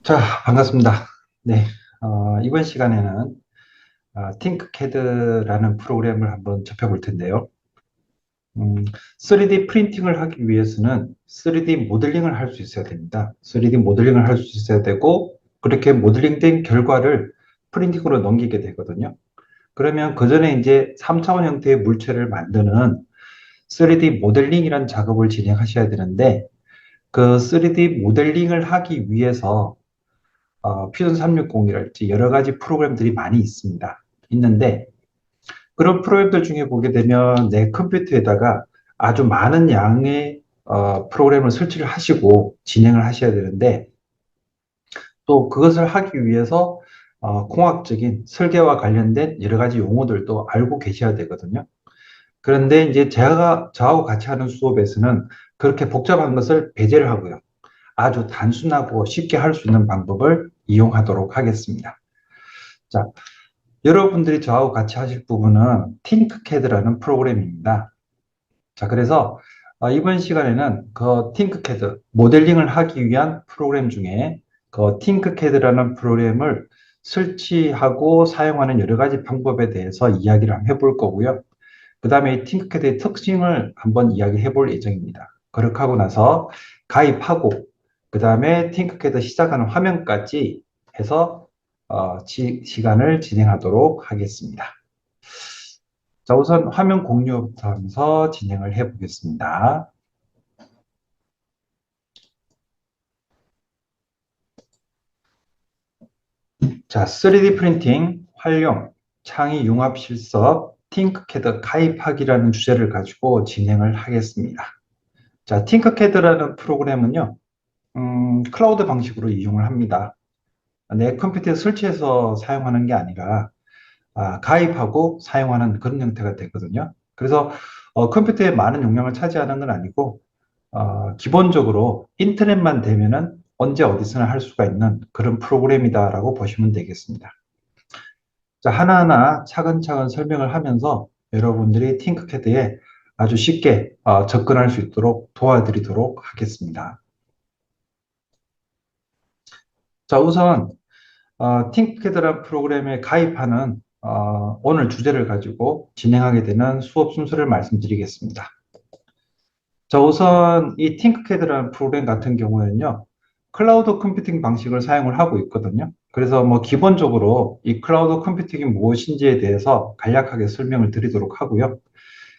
자, 반갑습니다. 네, 이번 시간에는 팅크캐드라는 프로그램을 한번 접해볼 텐데요. 3D 프린팅을 하기 위해서는 3D 모델링을 할 수 있어야 됩니다. 3D 모델링을 할 수 있어야 되고, 그렇게 모델링된 결과를 프린팅으로 넘기게 되거든요. 그러면 그 전에 이제 3차원 형태의 물체를 만드는 3D 모델링이라는 작업을 진행하셔야 되는데, 그 3D 모델링을 하기 위해서 퓨전 360이랄지 여러 가지 프로그램들이 많이 있습니다. 있는데 그런 프로그램들 중에 보게 되면 내 컴퓨터에다가 아주 많은 양의 프로그램을 설치를 하시고 진행을 하셔야 되는데 또 그것을 하기 위해서 공학적인 설계와 관련된 여러 가지 용어들도 알고 계셔야 되거든요. 그런데 이제 저하고 같이 하는 수업에서는 그렇게 복잡한 것을 배제를 하고요. 아주 단순하고 쉽게 할 수 있는 방법을 이용하도록 하겠습니다. 자, 여러분들이 저하고 같이 하실 부분은 팅크캐드라는 프로그램입니다. 자, 그래서 이번 시간에는 그 팅크캐드 모델링을 하기 위한 프로그램 중에 그 팅크캐드라는 프로그램을 설치하고 사용하는 여러 가지 방법에 대해서 이야기를 한번 해볼 거고요. 그 다음에 이 팅크캐드의 특징을 한번 이야기해 볼 예정입니다. 그렇게 하고 나서 가입하고 그 다음에 팅크캐드 시작하는 화면까지 해서 시간을 진행하도록 하겠습니다. 자, 우선 화면 공유부터 하면서 진행을 해 보겠습니다. 자, 3D 프린팅, 활용, 창의 융합 실습, 팅크캐드 가입하기라는 주제를 가지고 진행을 하겠습니다. 자, 팅크캐드라는 프로그램은요, 클라우드 방식으로 이용을 합니다. 내 컴퓨터에 설치해서 사용하는 게 아니라 가입하고 사용하는 그런 형태가 되거든요. 그래서 컴퓨터에 많은 용량을 차지하는 건 아니고 기본적으로 인터넷만 되면은 언제 어디서나 할 수가 있는 그런 프로그램이다라고 보시면 되겠습니다. 자, 하나하나 차근차근 설명을 하면서 여러분들이 팅크캐드에 아주 쉽게 접근할 수 있도록 도와드리도록 하겠습니다. 자, 우선 팅크캐드라는 프로그램에 가입하는 오늘 주제를 가지고 진행하게 되는 수업 순서를 말씀드리겠습니다. 자, 우선 이 팅크캐드라는 프로그램 같은 경우에는요, 클라우드 컴퓨팅 방식을 사용을 하고 있거든요. 그래서 뭐 기본적으로 이 클라우드 컴퓨팅이 무엇인지에 대해서 간략하게 설명을 드리도록 하고요.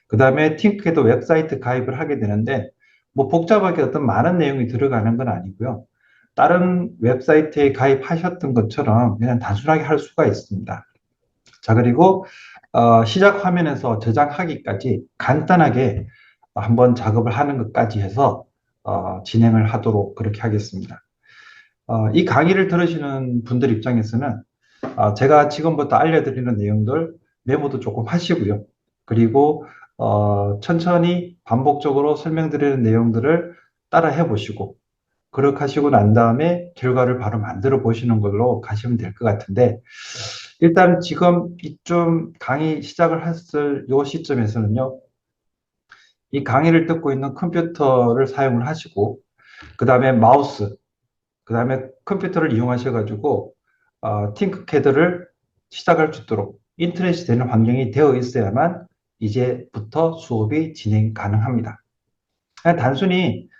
그 다음에 팅크캐드 웹사이트 가입을 하게 되는데, 뭐 복잡하게 어떤 많은 내용이 들어가는 건 아니고요. 다른 웹사이트에 가입하셨던 것처럼 그냥 단순하게 할 수가 있습니다. 자, 그리고 시작 화면에서 저장하기까지 간단하게 한번 작업을 하는 것까지 해서 진행을 하도록 그렇게 하겠습니다. 이 강의를 들으시는 분들 입장에서는 제가 지금부터 알려드리는 내용들 메모도 조금 하시고요. 그리고 천천히 반복적으로 설명드리는 내용들을 따라 해보시고 그렇게 하시고 난 다음에 결과를 바로 만들어 보시는 걸로 가시면 될 것 같은데 일단 지금 이쯤 강의 시작을 했을 요 시점에서는요. 이 강의를 듣고 있는 컴퓨터를 사용을 하시고 그 다음에 마우스 그 다음에 컴퓨터를 이용하셔가지고 팅크캐드를 시작할 수 있도록 인터넷이 되는 환경이 되어 있어야만 이제부터 수업이 진행 가능합니다. 그냥 단순히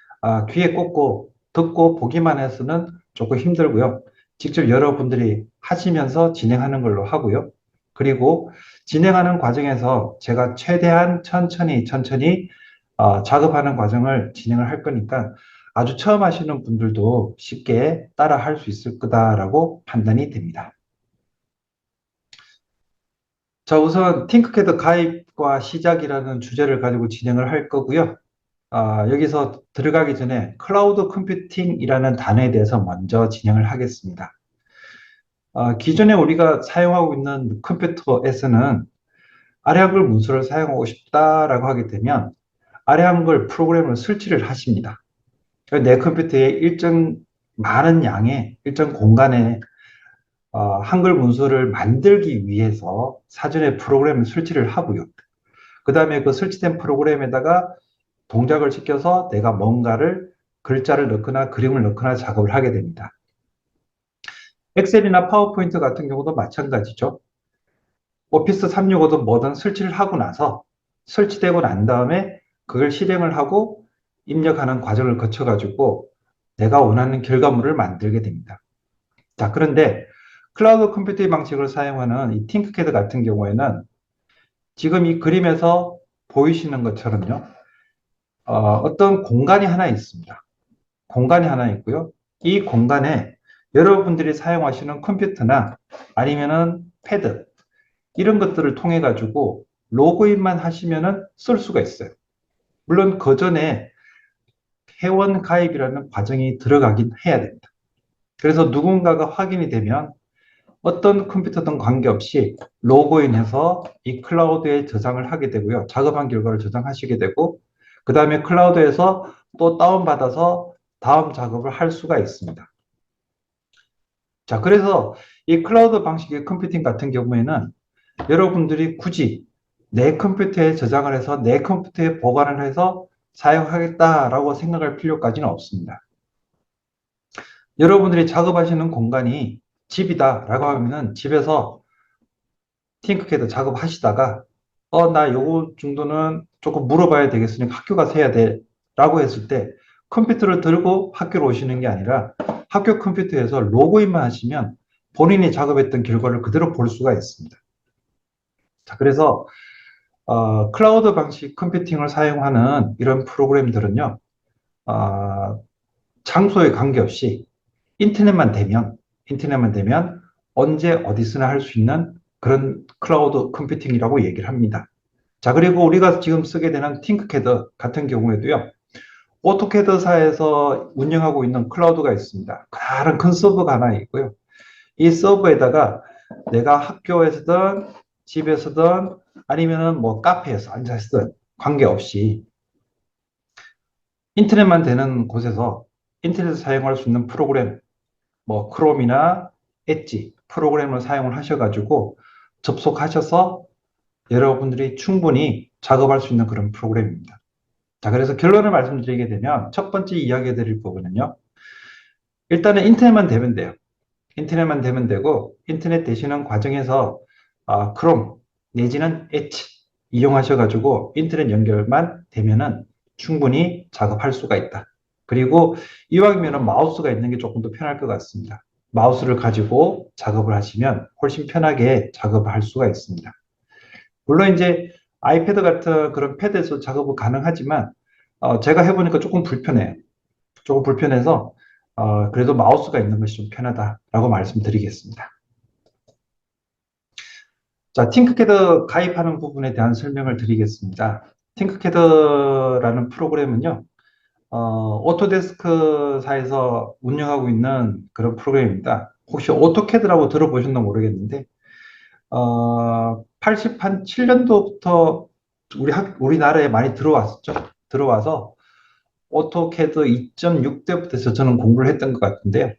귀에 꽂고 듣고 보기만 해서는 조금 힘들고요. 직접 여러분들이 하시면서 진행하는 걸로 하고요. 그리고 진행하는 과정에서 제가 최대한 천천히 작업하는 과정을 진행을 할 거니까 아주 처음 하시는 분들도 쉽게 따라 할 수 있을 거다라고 판단이 됩니다. 자, 우선 팅크캐드 가입과 시작이라는 주제를 가지고 진행을 할 거고요. 여기서 들어가기 전에 클라우드 컴퓨팅이라는 단어에 대해서 먼저 진행을 하겠습니다. 기존에 우리가 사용하고 있는 컴퓨터에서는 아래 한글 문서를 사용하고 싶다라고 하게 되면 아래 한글 프로그램을 설치를 하십니다. 내 컴퓨터에 일정 많은 양의 일정 공간에 한글 문서를 만들기 위해서 사전에 프로그램을 설치를 하고요. 그 다음에 그 설치된 프로그램에다가 동작을 시켜서 내가 뭔가를 글자를 넣거나 그림을 넣거나 작업을 하게 됩니다. 엑셀이나 파워포인트 같은 경우도 마찬가지죠. 오피스 365든 뭐든 설치를 하고 나서 설치되고 난 다음에 그걸 실행을 하고 입력하는 과정을 거쳐가지고 내가 원하는 결과물을 만들게 됩니다. 자, 그런데 클라우드 컴퓨팅 방식을 사용하는 이 팅크캐드 같은 경우에는 지금 이 그림에서 보이시는 것처럼요. 어떤 공간이 하나 있습니다. 공간이 하나 있고요. 이 공간에 여러분들이 사용하시는 컴퓨터나 아니면은 패드 이런 것들을 통해 가지고 로그인만 하시면은 쓸 수가 있어요. 물론 그 전에 회원 가입이라는 과정이 들어가긴 해야 됩니다. 그래서 누군가가 확인이 되면 어떤 컴퓨터든 관계없이 로그인해서 이 클라우드에 저장을 하게 되고요. 작업한 결과를 저장하시게 되고 그 다음에 클라우드에서 또 다운받아서 다음 작업을 할 수가 있습니다. 자, 그래서 이 클라우드 방식의 컴퓨팅 같은 경우에는 여러분들이 굳이 내 컴퓨터에 저장을 해서 내 컴퓨터에 보관을 해서 사용하겠다라고 생각할 필요까지는 없습니다. 여러분들이 작업하시는 공간이 집이다라고 하면은 집에서 팅크캐드 작업하시다가 나 요거 정도는 조금 물어봐야 되겠으니까 학교 가서 해야 돼 라고 했을 때 컴퓨터를 들고 학교로 오시는 게 아니라 학교 컴퓨터에서 로그인만 하시면 본인이 작업했던 결과를 그대로 볼 수가 있습니다. 자, 그래서 클라우드 방식 컴퓨팅을 사용하는 이런 프로그램들은요, 어, 장소에 관계없이 인터넷만 되면 언제 어디서나 할 수 있는 그런 클라우드 컴퓨팅이라고 얘기를 합니다. 자, 그리고 우리가 지금 쓰게 되는 팅크캐드 같은 경우에도요, 오토캐드사에서 운영하고 있는 클라우드가 있습니다. 다른 큰 서버가 하나 있고요. 이 서버에다가 내가 학교에서든 집에서든 아니면은 뭐 카페에서 앉아있든 관계없이 인터넷만 되는 곳에서 인터넷을 사용할 수 있는 프로그램, 뭐 크롬이나 엣지 프로그램을 사용을 하셔가지고 접속하셔서 여러분들이 충분히 작업할 수 있는 그런 프로그램입니다. 자, 그래서 결론을 말씀드리게 되면 첫 번째 이야기 드릴 부분은요. 일단은 인터넷만 되면 돼요. 인터넷만 되면 되고 인터넷 되시는 과정에서 크롬 내지는 엣지 이용하셔가지고 인터넷 연결만 되면은 충분히 작업할 수가 있다. 그리고 이왕이면 마우스가 있는 게 조금 더 편할 것 같습니다. 마우스를 가지고 작업을 하시면 훨씬 편하게 작업을 할 수가 있습니다. 물론 이제 아이패드 같은 그런 패드에서 작업은 가능하지만 제가 해보니까 조금 불편해요. 조금 불편해서 그래도 마우스가 있는 것이 좀 편하다라고 말씀드리겠습니다. 자, 팅크캐드 가입하는 부분에 대한 설명을 드리겠습니다. 팅크캐드라는 프로그램은요, 오토데스크사에서 운영하고 있는 그런 프로그램입니다. 혹시 오토캐드라고 들어보셨나 모르겠는데, 87년도부터 우리나라에 많이 들어왔었죠. 들어와서 오토캐드 2.6대부터 해서 저는 공부를 했던 것 같은데요.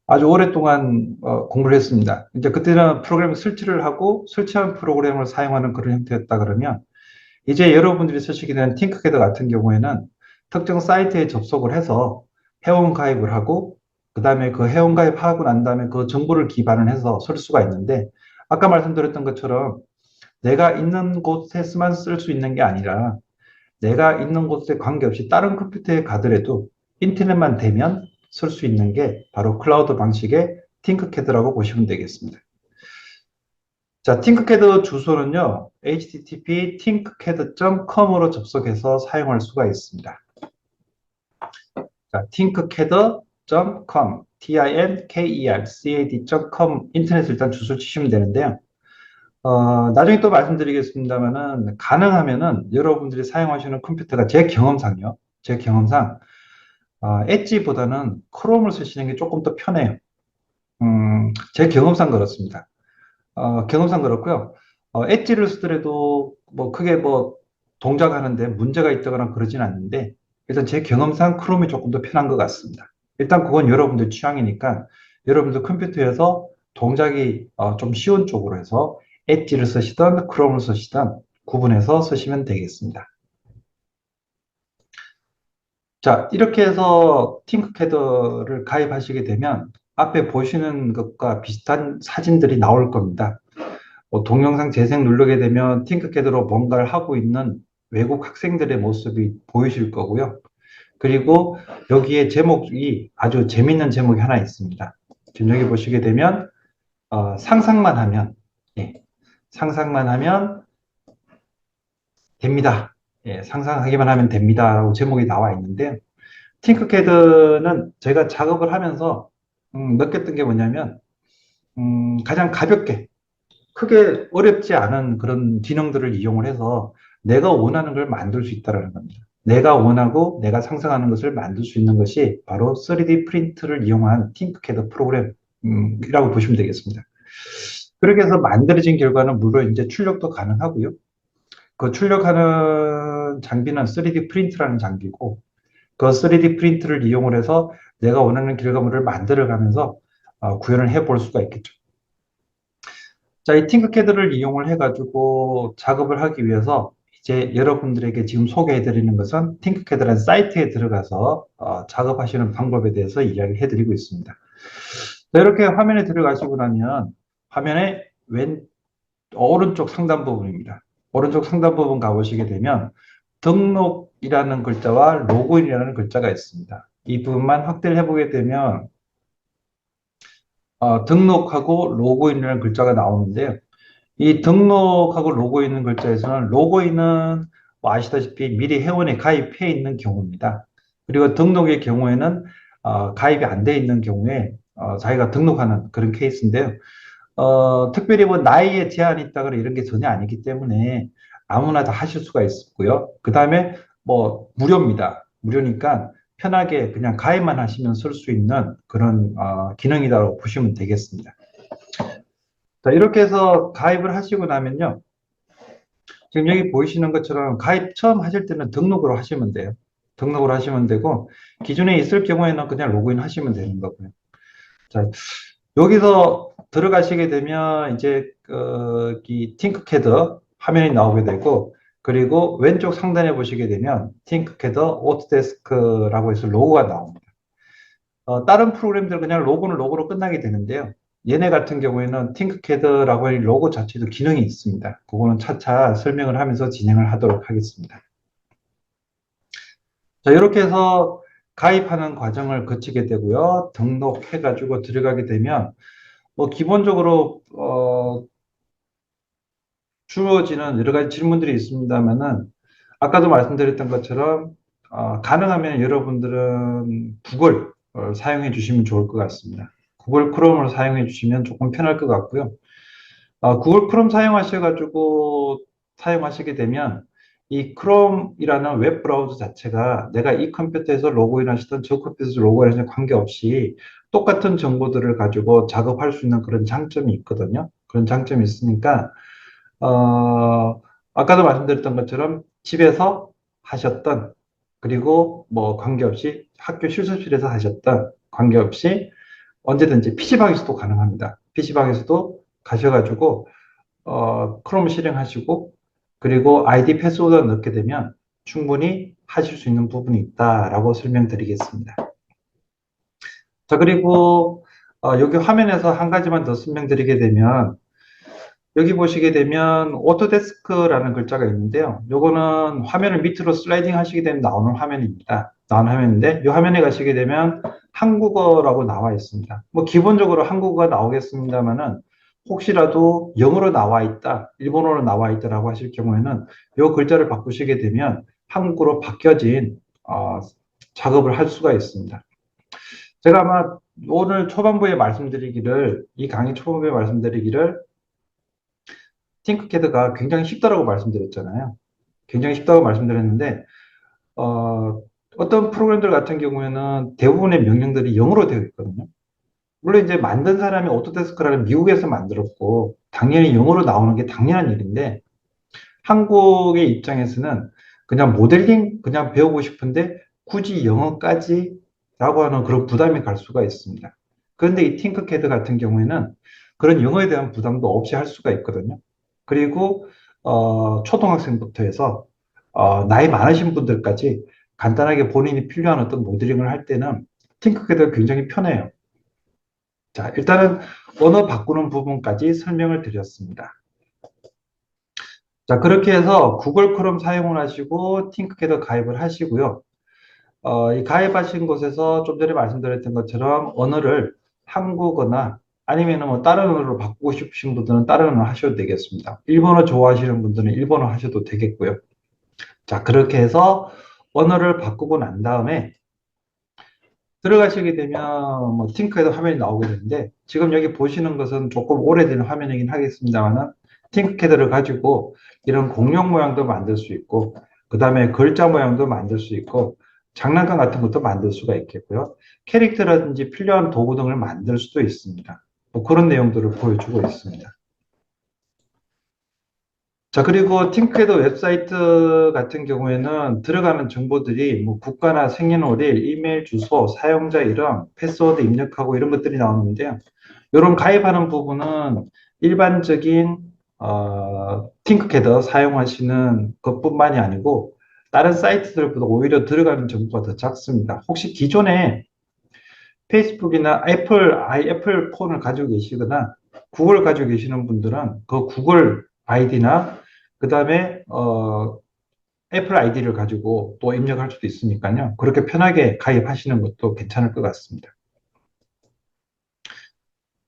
아주 오랫동안 공부를 했습니다. 이제 그때는 프로그램을 설치를 하고 설치한 프로그램을 사용하는 그런 형태였다 그러면 이제 여러분들이 쓰시게 되는 팅크캐드 같은 경우에는 특정 사이트에 접속을 해서 회원 가입을 하고 그 다음에 그 회원 가입하고 난 다음에 그 정보를 기반을 해서 쓸 수가 있는데 아까 말씀드렸던 것처럼 내가 있는 곳에서만 쓸 수 있는 게 아니라 내가 있는 곳에 관계없이 다른 컴퓨터에 가더라도 인터넷만 되면 쓸 수 있는 게 바로 클라우드 방식의 팅크캐드라고 보시면 되겠습니다. 자, 팅크캐드 주소는요, http tinkercad.com으로 접속해서 사용할 수가 있습니다. 자, tinkercad.com, tinkercad.com 인터넷에 일단 주소를 치시면 되는데요. 나중에 또 말씀드리겠습니다만은 가능하면은 여러분들이 사용하시는 컴퓨터가 제 경험상요. 제 경험상 엣지보다는 크롬을 쓰시는 게 조금 더 편해요. 제 경험상 그렇습니다. 경험상 그렇고요. 엣지를 쓰더라도 뭐 크게 뭐 동작하는데 문제가 있다거나 그러진 않는데 일단 제 경험상 크롬이 조금 더 편한 것 같습니다. 일단 그건 여러분들 취향이니까 여러분들 컴퓨터에서 동작이 좀 쉬운 쪽으로 해서 엣지를 쓰시든 크롬을 쓰시든 구분해서 쓰시면 되겠습니다. 자, 이렇게 해서 팅크캐드를 가입하시게 되면 앞에 보시는 것과 비슷한 사진들이 나올 겁니다. 동영상 재생 누르게 되면 팅크캐드로 뭔가를 하고 있는 외국 학생들의 모습이 보이실 거고요. 그리고 여기에 제목이 아주 재밌는 제목이 하나 있습니다. 지금 여기 보시게 되면 상상만 하면, 예, 상상만 하면 됩니다. 예, 상상하기만 하면 됩니다. 라고 제목이 나와 있는데, 팅크캐드는 제가 작업을 하면서 느꼈던 게 뭐냐면, 가장 가볍게, 크게 어렵지 않은 그런 기능들을 이용을 해서 내가 원하는 걸 만들 수 있다는 겁니다. 내가 원하고 내가 상상하는 것을 만들 수 있는 것이 바로 3D 프린트를 이용한 팅크캐드 프로그램이라고 보시면 되겠습니다. 그렇게 해서 만들어진 결과는 물론 이제 출력도 가능하고요. 그 출력하는 장비는 3D 프린트라는 장비고 그 3D 프린트를 이용을 해서 내가 원하는 결과물을 만들어가면서 구현을 해볼 수가 있겠죠. 자, 이 팅크캐드를 이용을 해가지고 작업을 하기 위해서 이제 여러분들에게 지금 소개해드리는 것은 팅크캐드라는 사이트에 들어가서 작업하시는 방법에 대해서 이야기해드리고 있습니다. 자, 이렇게 화면에 들어가시고 나면 화면의 오른쪽 상단 부분입니다. 오른쪽 상단 부분 가보시게 되면 등록이라는 글자와 로그인이라는 글자가 있습니다. 이 부분만 확대를 해보게 되면 등록하고 로그인이라는 글자가 나오는데요. 이 등록하고 로그인은 글자에서는 로그인은 뭐 아시다시피 미리 회원에 가입해 있는 경우입니다. 그리고 등록의 경우에는 가입이 안 돼 있는 경우에 자기가 등록하는 그런 케이스인데요. 특별히 뭐 나이에 제한이 있다거나 이런 게 전혀 아니기 때문에 아무나 다 하실 수가 있고요. 그 다음에 뭐 무료입니다. 무료니까 편하게 그냥 가입만 하시면 쓸 수 있는 그런 기능이라고 보시면 되겠습니다. 자, 이렇게 해서 가입을 하시고 나면요. 지금 여기 보이시는 것처럼 가입 처음 하실 때는 등록으로 하시면 돼요. 등록을 하시면 되고 기존에 있을 경우에는 그냥 로그인 하시면 되는 거고요. 자, 여기서 들어가시게 되면 이제 이 팅크캐드 화면이 나오게 되고 그리고 왼쪽 상단에 보시게 되면 팅크캐드 오토데스크라고 해서 로고가 나옵니다. 다른 프로그램들 그냥 로고는 로고로 끝나게 되는데요. 얘네 같은 경우에는 팅크캐드라고 하는 로고 자체도 기능이 있습니다. 그거는 차차 설명을 하면서 진행을 하도록 하겠습니다. 자, 이렇게 해서 가입하는 과정을 거치게 되고요. 등록해가지고 들어가게 되면 뭐 기본적으로 주어지는 여러 가지 질문들이 있습니다만은 아까도 말씀드렸던 것처럼 가능하면 여러분들은 구글 사용해 주시면 좋을 것 같습니다. 구글 크롬을 사용해 주시면 조금 편할 것 같고요. 구글 크롬 사용하셔가지고 사용하시게 되면 이 크롬이라는 웹 브라우저 자체가 내가 이 컴퓨터에서 로그인 하시던 저 컴퓨터에서 로그인 하시는 관계없이 똑같은 정보들을 가지고 작업할 수 있는 그런 장점이 있거든요. 그런 장점이 있으니까 아까도 말씀드렸던 것처럼 집에서 하셨던 그리고 뭐 관계없이 학교 실습실에서 하셨던 관계없이 언제든지 PC방에서도 가능합니다. PC방에서도 가셔가지고 크롬 실행하시고 그리고 아이디 패스워드 넣게 되면 충분히 하실 수 있는 부분이 있다라고 설명드리겠습니다. 자, 그리고 여기 화면에서 한 가지만 더 설명드리게 되면 여기 보시게 되면 오토데스크라는 글자가 있는데요. 요거는 화면을 밑으로 슬라이딩 하시게 되면 나오는 화면입니다. 나오는 화면인데 이 화면에 가시게 되면 한국어라고 나와 있습니다. 뭐 기본적으로 한국어가 나오겠습니다만은 혹시라도 영어로 나와 있다, 일본어로 나와 있다라고 하실 경우에는 이 글자를 바꾸시게 되면 한국어로 바뀌어진 작업을 할 수가 있습니다. 제가 아마 오늘 초반부에 말씀드리기를 이 강의 초반부에 말씀드리기를 팅크캐드가 굉장히 쉽다라고 말씀드렸잖아요. 굉장히 쉽다고 말씀드렸는데 어떤 프로그램들 같은 경우에는 대부분의 명령들이 영어로 되어 있거든요. 물론 이제 만든 사람이 오토데스크라는 미국에서 만들었고 당연히 영어로 나오는 게 당연한 일인데 한국의 입장에서는 그냥 모델링 그냥 배우고 싶은데 굳이 영어까지 라고 하는 그런 부담이 갈 수가 있습니다. 그런데 이 팅크캐드 같은 경우에는 그런 영어에 대한 부담도 없이 할 수가 있거든요. 그리고 초등학생부터 해서 나이 많으신 분들까지 간단하게 본인이 필요한 어떤 모델링을 할 때는 팅크캐드가 굉장히 편해요. 자, 일단은 언어 바꾸는 부분까지 설명을 드렸습니다. 자, 그렇게 해서 구글 크롬 사용을 하시고 팅크캐드 가입을 하시고요. 이 가입하신 곳에서 좀 전에 말씀드렸던 것처럼 언어를 한국어나 아니면 뭐 다른 언어로 바꾸고 싶으신 분들은 다른 언어 하셔도 되겠습니다. 일본어 좋아하시는 분들은 일본어 하셔도 되겠고요. 자, 그렇게 해서 언어를 바꾸고 난 다음에 들어가시게 되면 뭐 팅크에도 화면이 나오게 되는데 지금 여기 보시는 것은 조금 오래된 화면이긴 하겠습니다만은 팅크캐드를 가지고 이런 공룡 모양도 만들 수 있고 그 다음에 글자 모양도 만들 수 있고 장난감 같은 것도 만들 수가 있겠고요. 캐릭터라든지 필요한 도구 등을 만들 수도 있습니다. 뭐 그런 내용들을 보여주고 있습니다. 자, 그리고 팅크캐드 웹사이트 같은 경우에는 들어가는 정보들이 뭐 국가나 생년월일, 이메일 주소, 사용자 이름, 패스워드 입력하고 이런 것들이 나오는데요. 이런 가입하는 부분은 일반적인 팅크캐드 사용하시는 것뿐만이 아니고 다른 사이트들보다 오히려 들어가는 정보가 더 작습니다. 혹시 기존에 페이스북이나 애플 폰을 가지고 계시거나 구글 가지고 계시는 분들은 그 구글 아이디나 그 다음에 애플 아이디를 가지고 또 입력할 수도 있으니까요. 그렇게 편하게 가입하시는 것도 괜찮을 것 같습니다.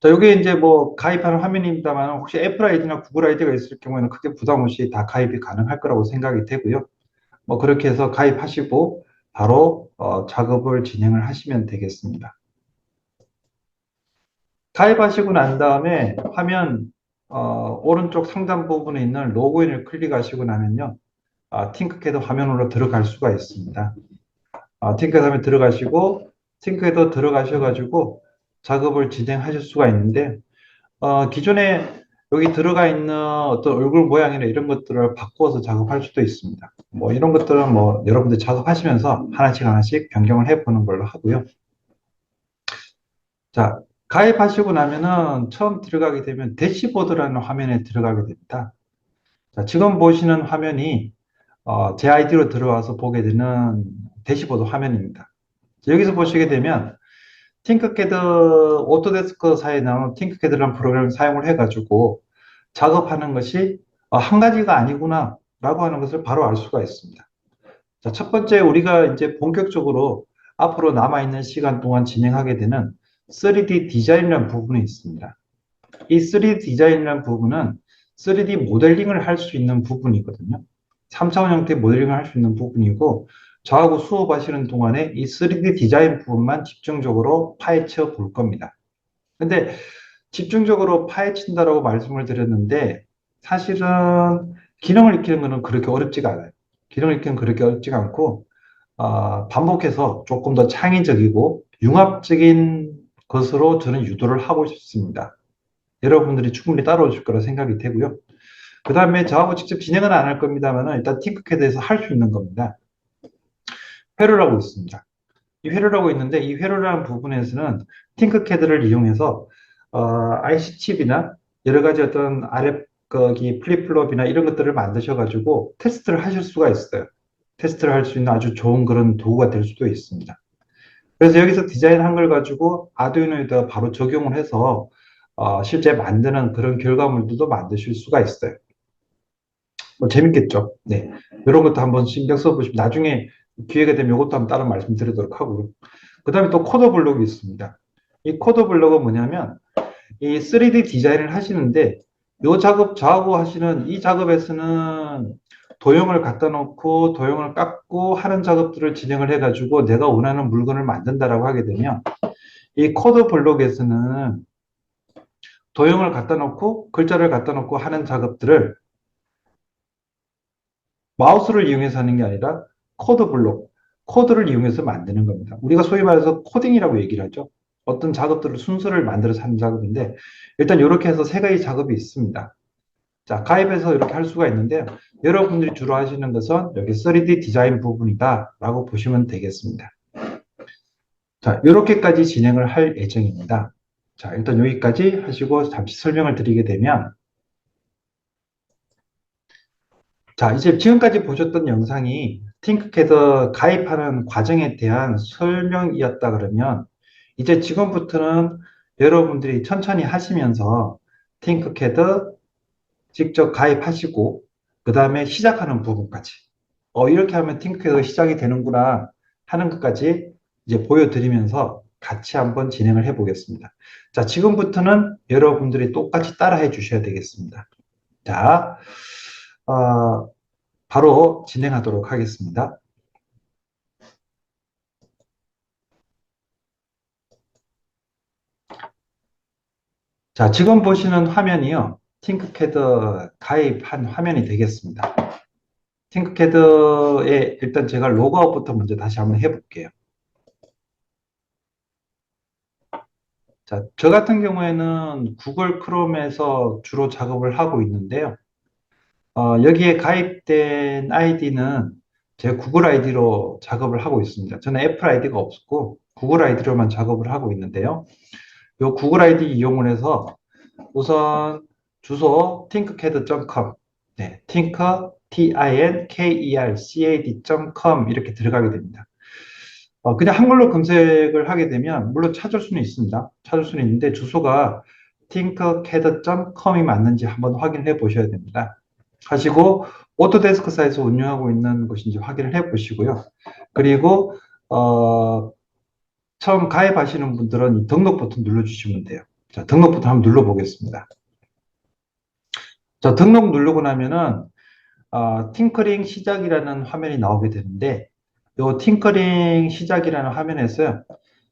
자, 이게 이제 뭐 가입하는 화면입니다만 혹시 애플 아이디나 구글 아이디가 있을 경우에는 크게 부담 없이 다 가입이 가능할 거라고 생각이 되고요. 뭐 그렇게 해서 가입하시고 바로 작업을 진행을 하시면 되겠습니다. 가입하시고 난 다음에 화면 오른쪽 상단 부분에 있는 로그인을 클릭하시고 나면요. 팅크캐드 화면으로 들어갈 수가 있습니다. 팅크캐드 화면 들어가시고 팅크캐드 들어가셔가지고 작업을 진행하실 수가 있는데 기존에 여기 들어가 있는 어떤 얼굴 모양이나 이런 것들을 바꿔서 작업할 수도 있습니다. 뭐 이런 것들은 뭐 여러분들 작업하시면서 하나씩 하나씩 변경을 해보는 걸로 하고요. 자, 가입하시고 나면은 처음 들어가게 되면 대시보드라는 화면에 들어가게 됩니다. 자, 지금 보시는 화면이 제 아이디로 들어와서 보게 되는 대시보드 화면입니다. 여기서 보시게 되면 팅크캐드 오토데스크사에 나오는 팅크캐드라는 프로그램을 사용을 해가지고 작업하는 것이 한 가지가 아니구나 라고 하는 것을 바로 알 수가 있습니다. 자, 첫 번째 우리가 이제 본격적으로 앞으로 남아있는 시간 동안 진행하게 되는 3D 디자인이라는 부분이 있습니다. 이 3D 디자인이라는 부분은 3D 모델링을 할 수 있는 부분이거든요. 3차원 형태의 모델링을 할 수 있는 부분이고 저하고 수업하시는 동안에 이 3D 디자인 부분만 집중적으로 파헤쳐 볼 겁니다. 근데 집중적으로 파헤친다라고 말씀을 드렸는데 사실은 기능을 익히는 것은 그렇게 어렵지가 않아요. 기능을 익히는 그렇게 어렵지가 않고 반복해서 조금 더 창의적이고 융합적인 것으로 저는 유도를 하고 싶습니다. 여러분들이 충분히 따라오실 거라 생각이 되고요. 그 다음에 저하고 직접 진행은 안 할 겁니다만 일단 팅크캐드에서 할 수 있는 겁니다. 회로라고 있습니다. 이 회로라고 있는데 이 회로라는 부분에서는 팅크캐드를 이용해서 IC 칩이나 여러 가지 어떤 RF 거기 플립플롭이나 이런 것들을 만드셔가지고 테스트를 하실 수가 있어요. 테스트를 할 수 있는 아주 좋은 그런 도구가 될 수도 있습니다. 그래서 여기서 디자인한 걸 가지고 아두이노에다가 바로 적용을 해서 실제 만드는 그런 결과물들도 만드실 수가 있어요. 뭐 재밌겠죠. 네. 이런 것도 한번 신경 써보시면 나중에 기회가 되면 이것도 한번 따로 말씀드리도록 하고요. 그 다음에 또 코더 블록이 있습니다. 이 코더 블록은 뭐냐면 이 3D 디자인을 하시는데 이 작업 저하고 하시는 이 작업에서는 도형을 갖다 놓고 도형을 깎고 하는 작업들을 진행을 해가지고 내가 원하는 물건을 만든다라고 하게 되면 이 코드 블록에서는 도형을 갖다 놓고 글자를 갖다 놓고 하는 작업들을 마우스를 이용해서 하는 게 아니라 코드 블록, 코드를 이용해서 만드는 겁니다. 우리가 소위 말해서 코딩이라고 얘기를 하죠. 어떤 작업들을 순서를 만들어서 하는 작업인데 일단 이렇게 해서 세 가지 작업이 있습니다. 자, 가입해서 이렇게 할 수가 있는데 여러분들이 주로 하시는 것은 여기 3D 디자인 부분이다 라고 보시면 되겠습니다. 자, 이렇게까지 진행을 할 예정입니다. 자, 일단 여기까지 하시고 잠시 설명을 드리게 되면 자, 이제 지금까지 보셨던 영상이 팅크캐드 가입하는 과정에 대한 설명이었다 그러면 이제 지금부터는 여러분들이 천천히 하시면서 팅크캐드 직접 가입하시고 그 다음에 시작하는 부분까지 이렇게 하면 팅크캐드가 시작이 되는구나 하는 것까지 이제 보여드리면서 같이 한번 진행을 해 보겠습니다. 자, 지금부터는 여러분들이 똑같이 따라해 주셔야 되겠습니다. 자, 어, 바로 진행하도록 하겠습니다. 자, 지금 보시는 화면이요. 팅크캐드 가입한 화면이 되겠습니다. 팅크캐드에 일단 제가 로그아웃부터 먼저 다시 한번 해볼게요. 자, 저 같은 경우에는 구글 크롬에서 주로 작업을 하고 있는데요. 여기에 가입된 아이디는 제 구글 아이디로 작업을 하고 있습니다. 저는 애플 아이디가 없고 구글 아이디로만 작업을 하고 있는데요. 이 구글 아이디 이용을 해서 우선 주소 thinkcad.com, 네, tinkercad.com 이렇게 들어가게 됩니다. 그냥 한글로 검색을 하게 되면 물론 찾을 수는 있습니다. 찾을 수는 있는데 주소가 tinkercad.com이 맞는지 한번 확인해 보셔야 됩니다. 하시고 오토데스크사에서 운영하고 있는 것인지 확인을 해 보시고요. 그리고 처음 가입하시는 분들은 이 등록 버튼 눌러주시면 돼요. 자, 등록 버튼 한번 눌러보겠습니다. 자, 등록 누르고 나면은 팅커링 시작이라는 화면이 나오게 되는데 요 팅커링 시작이라는 화면에서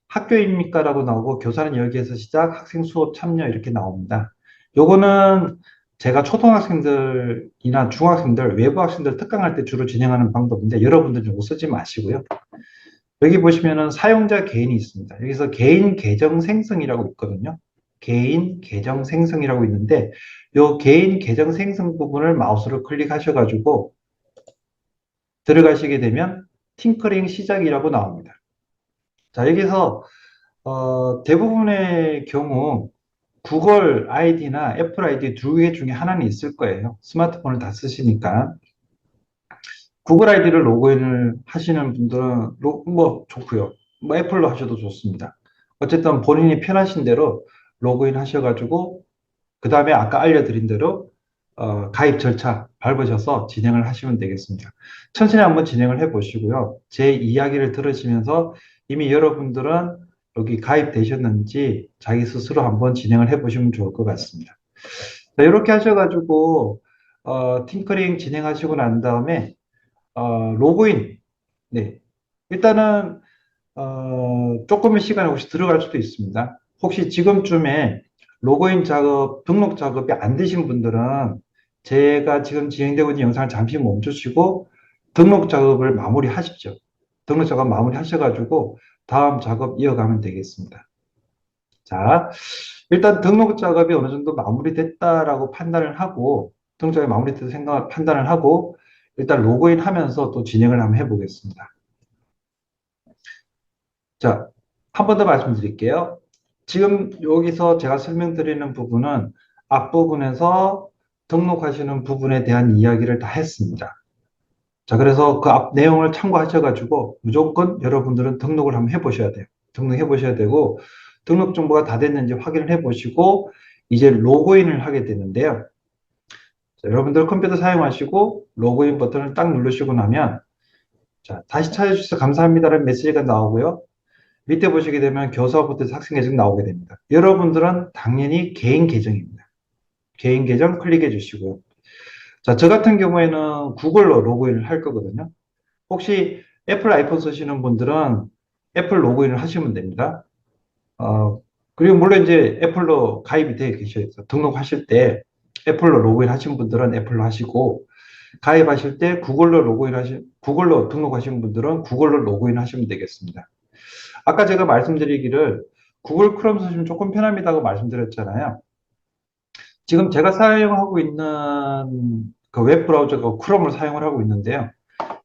학교입니까? 라고 나오고 교사는 여기에서 시작, 학생 수업 참여 이렇게 나옵니다. 요거는 제가 초등학생들이나 중학생들, 외부 학생들 특강할 때 주로 진행하는 방법인데 여러분들 좀 쓰지 마시고요. 여기 보시면은 사용자 개인이 있습니다. 여기서 개인 계정 생성이라고 있거든요. 개인 계정 생성이라고 있는데 요 개인 계정 생성 부분을 마우스로 클릭하셔가지고 들어가시게 되면 팅커링 시작이라고 나옵니다. 자, 여기서 대부분의 경우 구글 아이디나 애플 아이디 두 개 중에 하나는 있을 거예요. 스마트폰을 다 쓰시니까. 구글 아이디를 로그인을 하시는 분들은 뭐 좋고요. 뭐 애플로 하셔도 좋습니다. 어쨌든 본인이 편하신 대로 로그인 하셔가지고 그 다음에 아까 알려드린 대로 가입 절차 밟으셔서 진행을 하시면 되겠습니다. 천천히 한번 진행을 해 보시고요. 제 이야기를 들으시면서 이미 여러분들은 여기 가입되셨는지 자기 스스로 한번 진행을 해 보시면 좋을 것 같습니다. 자, 이렇게 하셔가지고 팅커링 진행하시고 난 다음에 로그인. 네. 일단은 조금의 시간이 혹시 들어갈 수도 있습니다. 혹시 지금쯤에 로그인 작업, 등록 작업이 안 되신 분들은 제가 지금 진행되고 있는 영상을 잠시 멈추시고 등록 작업을 마무리 하십시오. 등록 작업 마무리 하셔가지고 다음 작업 이어가면 되겠습니다. 자, 일단 등록 작업이 어느 정도 마무리됐다라고 판단을 하고, 등록 작업이 마무리됐다 생각, 판단을 하고, 일단 로그인 하면서 또 진행을 한번 해보겠습니다. 자, 한 번 더 말씀드릴게요. 지금 여기서 제가 설명드리는 부분은 앞부분에서 등록하시는 부분에 대한 이야기를 다 했습니다. 자, 그래서 그 앞 내용을 참고하셔가지고 무조건 여러분들은 등록을 한번 해보셔야 돼요. 등록해 보셔야 되고, 등록 정보가 다 됐는지 확인을 해 보시고, 이제 로그인을 하게 되는데요. 자, 여러분들 컴퓨터 사용하시고, 로그인 버튼을 딱 누르시고 나면, 자, 다시 찾아주셔서 감사합니다라는 메시지가 나오고요. 밑에 보시게 되면 교사부터 학생 계정 나오게 됩니다. 여러분들은 당연히 개인 계정입니다. 개인 계정 클릭해 주시고요. 자, 저 같은 경우에는 구글로 로그인을 할 거거든요. 혹시 애플 아이폰 쓰시는 분들은 애플 로그인을 하시면 됩니다. 그리고 물론 이제 애플로 가입이 되어 계셔서 등록하실 때 애플로 로그인 하신 분들은 애플로 하시고 가입하실 때 구글로 등록하신 분들은 구글로 로그인 하시면 되겠습니다. 아까 제가 말씀드리기를 구글 크롬 쓰시면 조금 편합니다고 말씀드렸잖아요. 지금 제가 사용하고 있는 그 웹브라우저가 크롬을 사용을 하고 있는데요.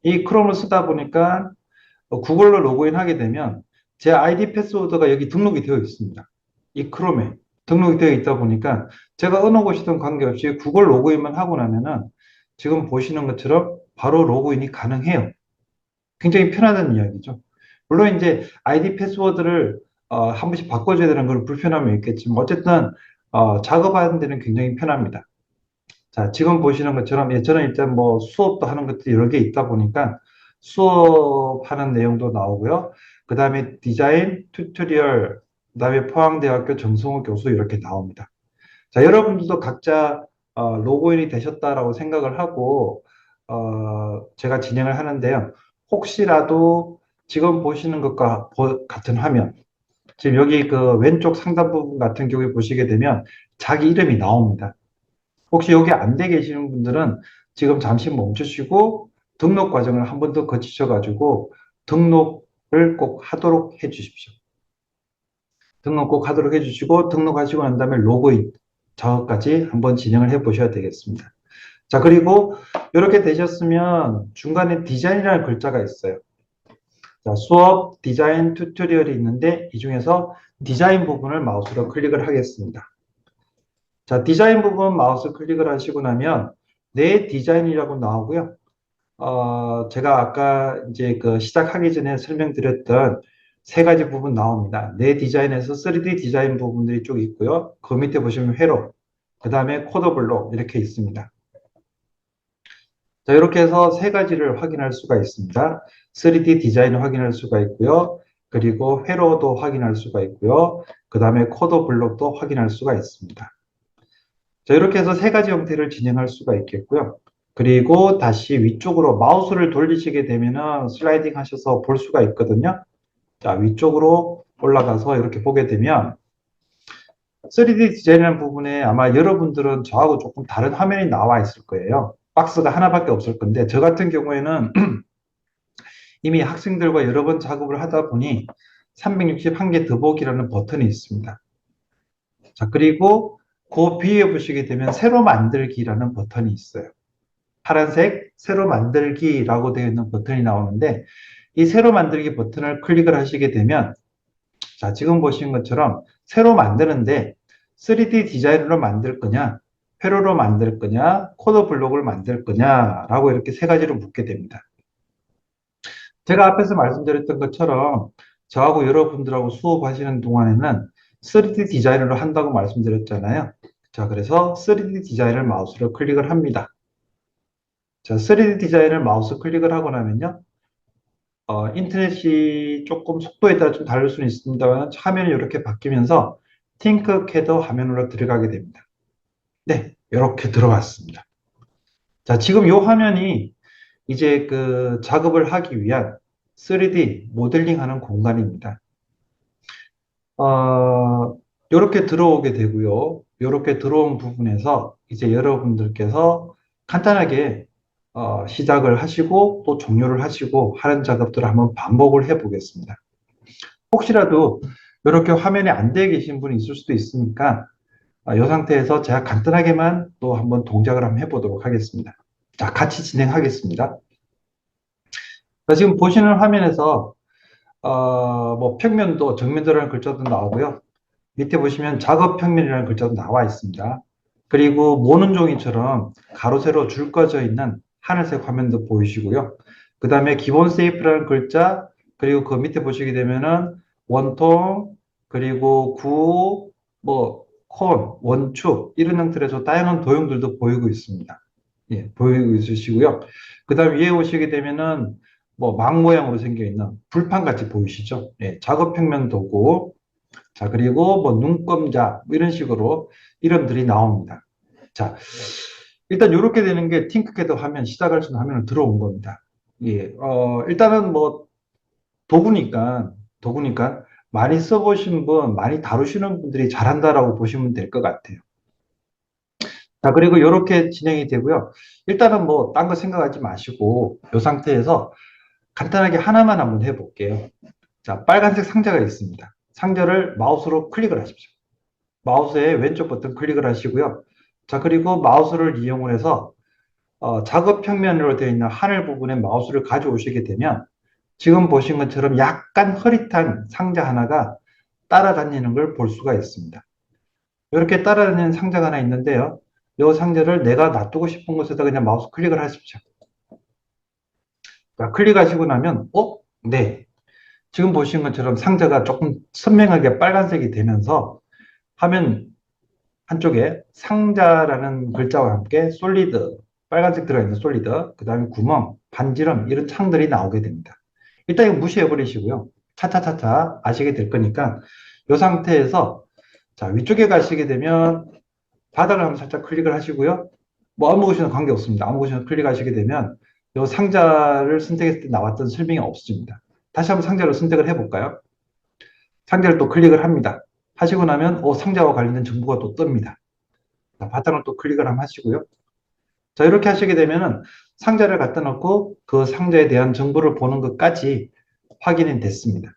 이 크롬을 쓰다 보니까 구글로 로그인 하게 되면 제 아이디 패스워드가 여기 등록이 되어 있습니다. 이 크롬에 등록이 되어 있다 보니까 제가 어느 곳이든 관계없이 구글 로그인만 하고 나면은 지금 보시는 것처럼 바로 로그인이 가능해요. 굉장히 편하다는 이야기죠. 물론 이제 아이디 패스워드를 한 번씩 바꿔줘야 되는 걸 불편함이 있겠지만 어쨌든 작업하는 데는 굉장히 편합니다. 자, 지금 보시는 것처럼 저는 일단 뭐 수업도 하는 것들이 여러 개 있다 보니까 수업하는 내용도 나오고요. 그 다음에 디자인 튜토리얼, 그 다음에 포항대학교 정성호 교수 이렇게 나옵니다. 자, 여러분들도 각자 로그인이 되셨다라고 생각을 하고 제가 진행을 하는데요. 혹시라도 지금 보시는 것과 같은 화면, 지금 여기 그 왼쪽 상단 부분 같은 경우에 보시게 되면 자기 이름이 나옵니다. 혹시 여기 안 돼 계시는 분들은 지금 잠시 멈추시고 등록 과정을 한 번 더 거치셔가지고 등록을 꼭 하도록 해 주십시오. 등록 꼭 하도록 해주시고 등록하시고 난 다음에 로그인 작업까지 한번 진행을 해 보셔야 되겠습니다. 자, 그리고 이렇게 되셨으면 중간에 디자인이라는 글자가 있어요. 자, 수업 디자인 튜토리얼이 있는데 이 중에서 디자인 부분을 마우스로 클릭을 하겠습니다. 자, 디자인 부분 마우스 클릭을 하시고 나면 내 디자인이라고 나오고요. 제가 아까 이제 그 시작하기 전에 설명드렸던 세 가지 부분 나옵니다. 내 디자인에서 3D 디자인 부분들이 쭉 있고요. 그 밑에 보시면 회로, 그 다음에 코드 블록 이렇게 있습니다. 자, 이렇게 해서 세 가지를 확인할 수가 있습니다. 3D 디자인을 확인할 수가 있고요. 그리고 회로도 확인할 수가 있고요. 그 다음에 코드 블록도 확인할 수가 있습니다. 자, 이렇게 해서 세 가지 형태를 진행할 수가 있겠고요. 그리고 다시 위쪽으로 마우스를 돌리시게 되면은 슬라이딩 하셔서 볼 수가 있거든요. 자, 위쪽으로 올라가서 이렇게 보게 되면 3D 디자인이라는 부분에 아마 여러분들은 저하고 조금 다른 화면이 나와 있을 거예요. 박스가 하나밖에 없을 건데 저 같은 경우에는 이미 학생들과 여러 번 작업을 하다 보니 361개 더보기라는 버튼이 있습니다. 자, 그리고 그 위에 보시게 되면 새로 만들기라는 버튼이 있어요. 파란색 새로 만들기라고 되어 있는 버튼이 나오는데 이 새로 만들기 버튼을 클릭을 하시게 되면 자, 지금 보신 것처럼 새로 만드는데 3D 디자인으로 만들 거냐, 회로로 만들 거냐, 코드 블록을 만들 거냐라고 이렇게 세 가지로 묻게 됩니다. 제가 앞에서 말씀드렸던 것처럼 저하고 여러분들하고 수업하시는 동안에는 3D 디자인으로 한다고 말씀드렸잖아요. 자, 그래서 3D 디자인을 마우스로 클릭을 합니다. 자, 3D 디자인을 마우스 클릭을 하고 나면요. 인터넷이 조금 속도에 따라 좀 다를 수는 있습니다만 화면이 이렇게 바뀌면서 팅크캐더 화면으로 들어가게 됩니다. 네, 이렇게 들어왔습니다. 자, 지금 이 화면이 이제 그 작업을 하기 위한 3D 모델링하는 공간입니다. 이렇게 들어오게 되고요. 이렇게 들어온 부분에서 이제 여러분들께서 간단하게 시작을 하시고 또 종료를 하시고 하는 작업들을 한번 반복을 해 보겠습니다. 혹시라도 이렇게 화면이 안 되어 계신 분이 있을 수도 있으니까 이 상태에서 제가 간단하게만 또 한번 동작을 한번 해보도록 하겠습니다. 자, 같이 진행하겠습니다. 자, 지금 보시는 화면에서 뭐 평면도, 정면도라는 글자도 나오고요. 밑에 보시면 작업 평면이라는 글자도 나와 있습니다. 그리고 모는 종이처럼 가로 세로 줄 꺼져 있는 하늘색 화면도 보이시고요. 그 다음에 기본 세이프라는 글자, 그리고 그 밑에 보시게 되면은 원통, 그리고 구, 뭐, 콘, 원축, 이런 형태에서 다양한 도형들도 보이고 있습니다. 예, 보이고 있으시고요. 그 다음 위에 오시게 되면은 뭐 망 모양으로 생겨 있는 불판 같이 보이시죠? 예, 작업 평면 도구. 자, 그리고 뭐 눈금자 뭐 이런 식으로 이름들이 나옵니다. 자, 일단 이렇게 되는 게 팅크캐드 화면 시작할 수 있는 화면을 들어온 겁니다. 예, 일단은 뭐 도구니까 많이 써보신 분, 많이 다루시는 분들이 잘한다라고 보시면 될 것 같아요. 자, 그리고 이렇게 진행이 되고요. 일단은 뭐 딴 거 생각하지 마시고 이 상태에서 간단하게 하나만 한번 해볼게요. 자, 빨간색 상자가 있습니다. 상자를 마우스로 클릭을 하십시오. 마우스의 왼쪽 버튼 클릭을 하시고요. 자, 그리고 마우스를 이용을 해서 작업 평면으로 되어 있는 하늘 부분에 마우스를 가져오시게 되면 지금 보신 것처럼 약간 흐릿한 상자 하나가 따라다니는 걸 볼 수가 있습니다. 이렇게 따라다니는 상자가 하나 있는데요. 이 상자를 내가 놔두고 싶은 곳에다 그냥 마우스 클릭을 하십시오. 자, 클릭하시고 나면, 네. 지금 보시는 것처럼 상자가 조금 선명하게 빨간색이 되면서 화면 한쪽에 상자라는 글자와 함께 솔리드, 빨간색 들어있는 솔리드, 그 다음에 구멍, 반지름 이런 창들이 나오게 됩니다. 일단 이거 무시해 버리시고요. 차차차차 아시게 될 거니까 이 상태에서 자 위쪽에 가시게 되면 바닥을 한번 살짝 클릭을 하시고요. 뭐 아무 곳이나 관계없습니다. 아무 곳이나 클릭하시게 되면 이 상자를 선택했을 때 나왔던 설명이 없어집니다. 다시 한번 상자를 선택을 해볼까요? 상자를 또 클릭을 합니다. 하시고 나면 상자와 관련된 정보가 또 뜹니다. 자, 바탕을 또 클릭을 한번 하시고요. 자, 이렇게 하시게 되면은 상자를 갖다 놓고 그 상자에 대한 정보를 보는 것까지 확인이 됐습니다.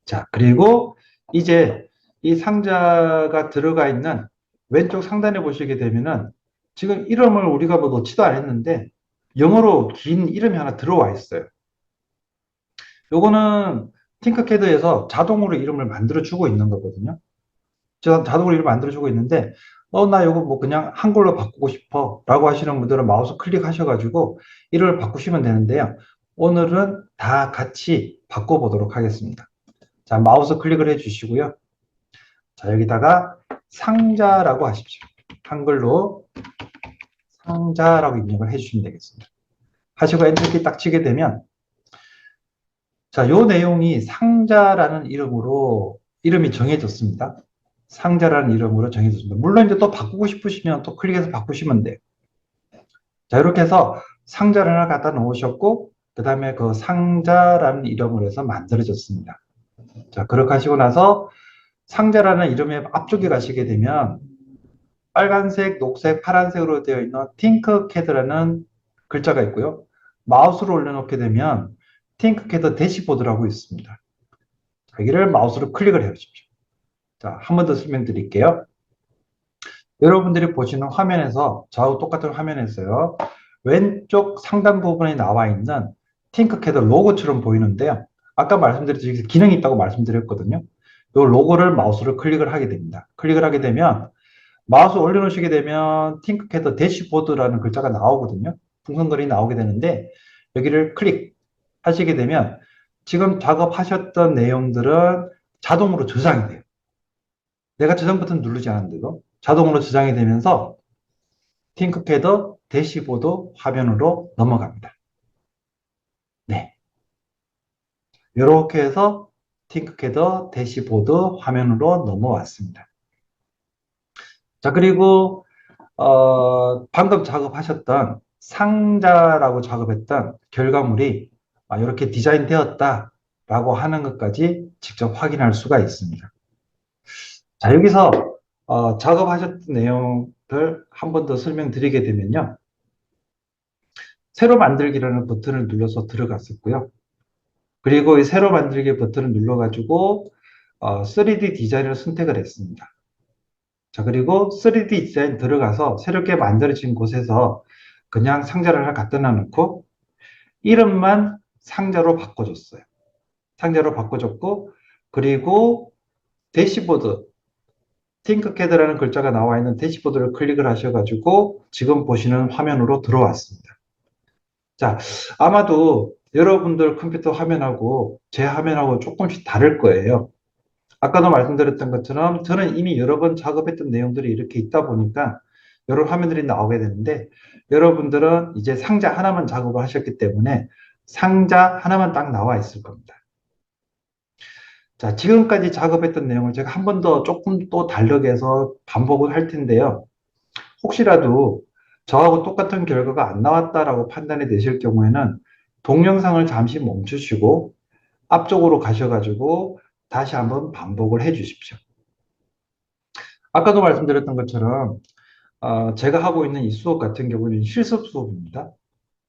자, 그리고 이제 이 상자가 들어가 있는 왼쪽 상단에 보시게 되면은 지금 이름을 우리가 뭐 넣지도 않았는데 영어로 긴 이름이 하나 들어와 있어요. 요거는 팅크캐드에서 자동으로 이름을 만들어 주고 있는 거거든요. 자동으로 이름을 만들어 주고 있는데 나 요거 뭐 그냥 한글로 바꾸고 싶어 라고 하시는 분들은 마우스 클릭하셔가지고 이름을 바꾸시면 되는데요. 오늘은 다 같이 바꿔보도록 하겠습니다. 자, 마우스 클릭을 해주시고요. 자, 여기다가 상자라고 하십시오. 한글로 상자라고 입력을 해주시면 되겠습니다. 하시고 엔터키 딱 치게 되면 자, 요 내용이 상자라는 이름이 정해졌습니다. 상자라는 이름으로 정해졌습니다. 물론 이제 또 바꾸고 싶으시면 또 클릭해서 바꾸시면 돼요. 자, 이렇게 해서 상자를 하나 갖다 놓으셨고, 그 다음에 그 상자라는 이름으로 해서 만들어졌습니다. 자, 그렇게 하시고 나서 상자라는 이름의 앞쪽에 가시게 되면 빨간색, 녹색, 파란색으로 되어 있는 팅크캐드라는 글자가 있고요. 마우스로 올려놓게 되면 팅크캐드 대시보드라고 있습니다. 여기를 마우스로 클릭을 해 주십시오. 자, 한 번 더 설명드릴게요. 여러분들이 보시는 화면에서 저하고 똑같은 화면에서요. 왼쪽 상단 부분에 나와 있는 팅크캐드 로고처럼 보이는데요. 아까 말씀드렸듯이 기능이 있다고 말씀드렸거든요. 이 로고를 마우스로 클릭을 하게 됩니다. 클릭을 하게 되면 마우스 올려놓으시게 되면 팅크캐드 대시보드라는 글자가 나오거든요. 풍선거리 나오게 되는데 여기를 클릭하시게 되면 지금 작업하셨던 내용들은 자동으로 저장이 돼요. 내가 저장 버튼 누르지 않았는데도 자동으로 저장이 되면서 팅크패드 대시보드 화면으로 넘어갑니다. 네. 이렇게 해서 팅크캐드 대시보드 화면으로 넘어왔습니다. 자, 그리고 방금 작업하셨던 상자라고 작업했던 결과물이 이렇게 디자인 되었다라고 하는 것까지 직접 확인할 수가 있습니다. 자, 여기서 작업하셨던 내용들 한 번 더 설명드리게 되면요. 새로 만들기라는 버튼을 눌러서 들어갔었고요. 그리고 이 새로 만들기 버튼을 눌러가지고 3D 디자인을 선택을 했습니다. 자, 그리고 3D 디자인 들어가서 새롭게 만들어진 곳에서 그냥 상자를 하나 갖다 놔놓고 이름만 상자로 바꿔줬어요. 상자로 바꿔줬고 그리고 대시보드 팅크캐드라는 글자가 나와 있는 대시보드를 클릭을 하셔가지고 지금 보시는 화면으로 들어왔습니다. 자, 아마도 여러분들 컴퓨터 화면하고 제 화면하고 조금씩 다를 거예요. 아까도 말씀드렸던 것처럼 저는 이미 여러 번 작업했던 내용들이 이렇게 있다 보니까 여러 화면들이 나오게 되는데 여러분들은 이제 상자 하나만 작업을 하셨기 때문에 상자 하나만 딱 나와 있을 겁니다. 자, 지금까지 작업했던 내용을 제가 한 번 더 조금 또 다르게 해서 반복을 할 텐데요. 혹시라도 저하고 똑같은 결과가 안 나왔다라고 판단이 되실 경우에는 동영상을 잠시 멈추시고 앞쪽으로 가셔가지고 다시 한번 반복을 해 주십시오. 아까도 말씀드렸던 것처럼 제가 하고 있는 이 수업 같은 경우는 실습 수업입니다.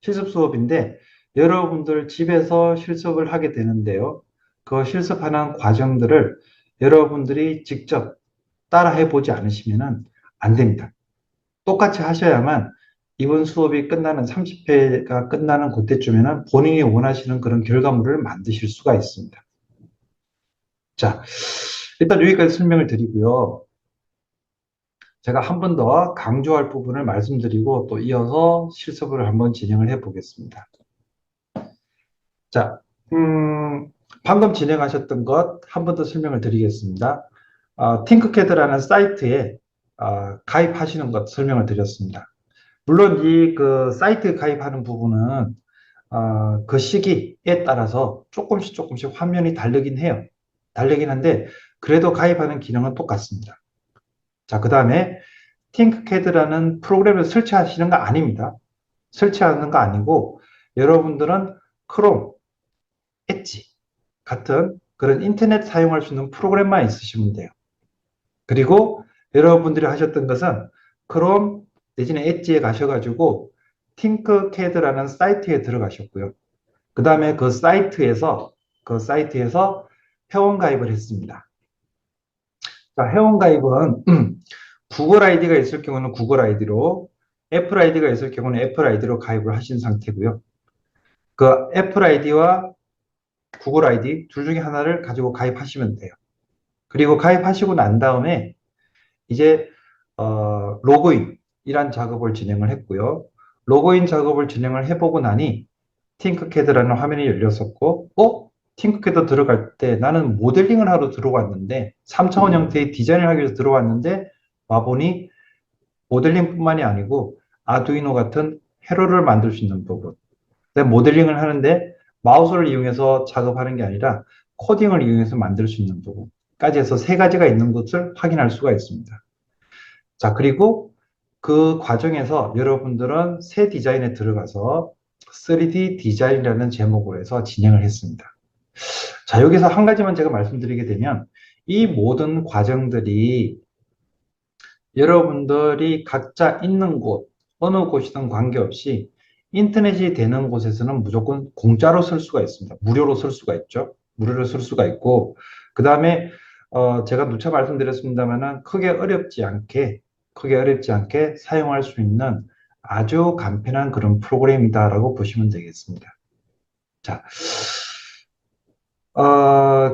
실습 수업인데 여러분들 집에서 실습을 하게 되는데요. 그 실습하는 과정들을 여러분들이 직접 따라해 보지 않으시면 안 됩니다. 똑같이 하셔야만 이번 수업이 끝나는 30회가 끝나는 그때쯤에는 본인이 원하시는 그런 결과물을 만드실 수가 있습니다. 자, 일단 여기까지 설명을 드리고요. 제가 한 번 더 강조할 부분을 말씀드리고 또 이어서 실습을 한번 진행을 해 보겠습니다. 자, 방금 진행하셨던 것 한 번 더 설명을 드리겠습니다. 팅크캐드라는 사이트에 가입하시는 것 설명을 드렸습니다. 물론 이 그 사이트에 가입하는 부분은 그 시기에 따라서 조금씩 화면이 다르긴 해요. 다르긴 한데 그래도 가입하는 기능은 똑같습니다. 자, 그 다음에 팅크캐드라는 프로그램을 설치하시는 거 아닙니다. 설치하는 거 아니고 여러분들은 크롬, 엣지 같은 그런 인터넷 사용할 수 있는 프로그램만 있으시면 돼요. 그리고 여러분들이 하셨던 것은 크롬 내지는 엣지에 가셔가지고 팅크캐드라는 사이트에 들어가셨고요. 그 다음에 그 사이트에서 회원 가입을 했습니다. 자, 회원 가입은 구글 아이디가 있을 경우는 구글 아이디로, 애플 아이디가 있을 경우는 애플 아이디로 가입을 하신 상태고요. 그 애플 아이디와 구글 아이디 둘 중에 하나를 가지고 가입하시면 돼요. 그리고 가입하시고 난 다음에 이제 로그인이란 작업을 진행을 했고요. 로그인 작업을 진행을 해보고 나니 팅크캐드라는 화면이 열렸었고, 팅크캐드 들어갈 때 나는 모델링을 하러 들어왔는데 3차원 형태의 디자인을 하기 위해서 들어왔는데 와보니 모델링뿐만이 아니고 아두이노 같은 회로를 만들 수 있는 부분. 모델링을 하는데 마우스를 이용해서 작업하는 게 아니라 코딩을 이용해서 만들 수 있는 부분까지 해서 세 가지가 있는 것을 확인할 수가 있습니다. 자, 그리고 그 과정에서 여러분들은 새 디자인에 들어가서 3D 디자인이라는 제목으로 해서 진행을 했습니다. 자, 여기서 한 가지만 제가 말씀드리게 되면 이 모든 과정들이 여러분들이 각자 있는 곳, 어느 곳이든 관계없이 인터넷이 되는 곳에서는 무조건 공짜로 쓸 수가 있습니다. 무료로 쓸 수가 있죠. 무료로 쓸 수가 있고, 그 다음에 제가 누차 말씀드렸습니다만은 크게 어렵지 않게 사용할 수 있는 아주 간편한 그런 프로그램이다라고 보시면 되겠습니다. 자,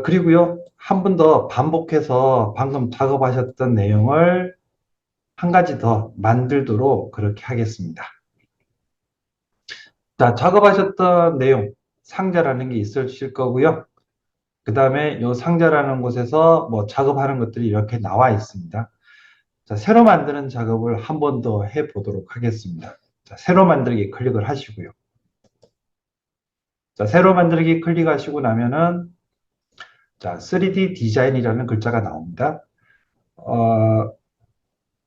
그리고요, 한 번 더 반복해서 방금 작업하셨던 내용을 한 가지 더 만들도록 그렇게 하겠습니다. 자, 작업하셨던 내용, 상자라는 게 있으실 거고요. 그 다음에 이 상자라는 곳에서 뭐 작업하는 것들이 이렇게 나와 있습니다. 자, 새로 만드는 작업을 한 번 더 해보도록 하겠습니다. 자, 새로 만들기 클릭을 하시고요. 자, 새로 만들기 클릭하시고 나면은 자, 3D 디자인이라는 글자가 나옵니다.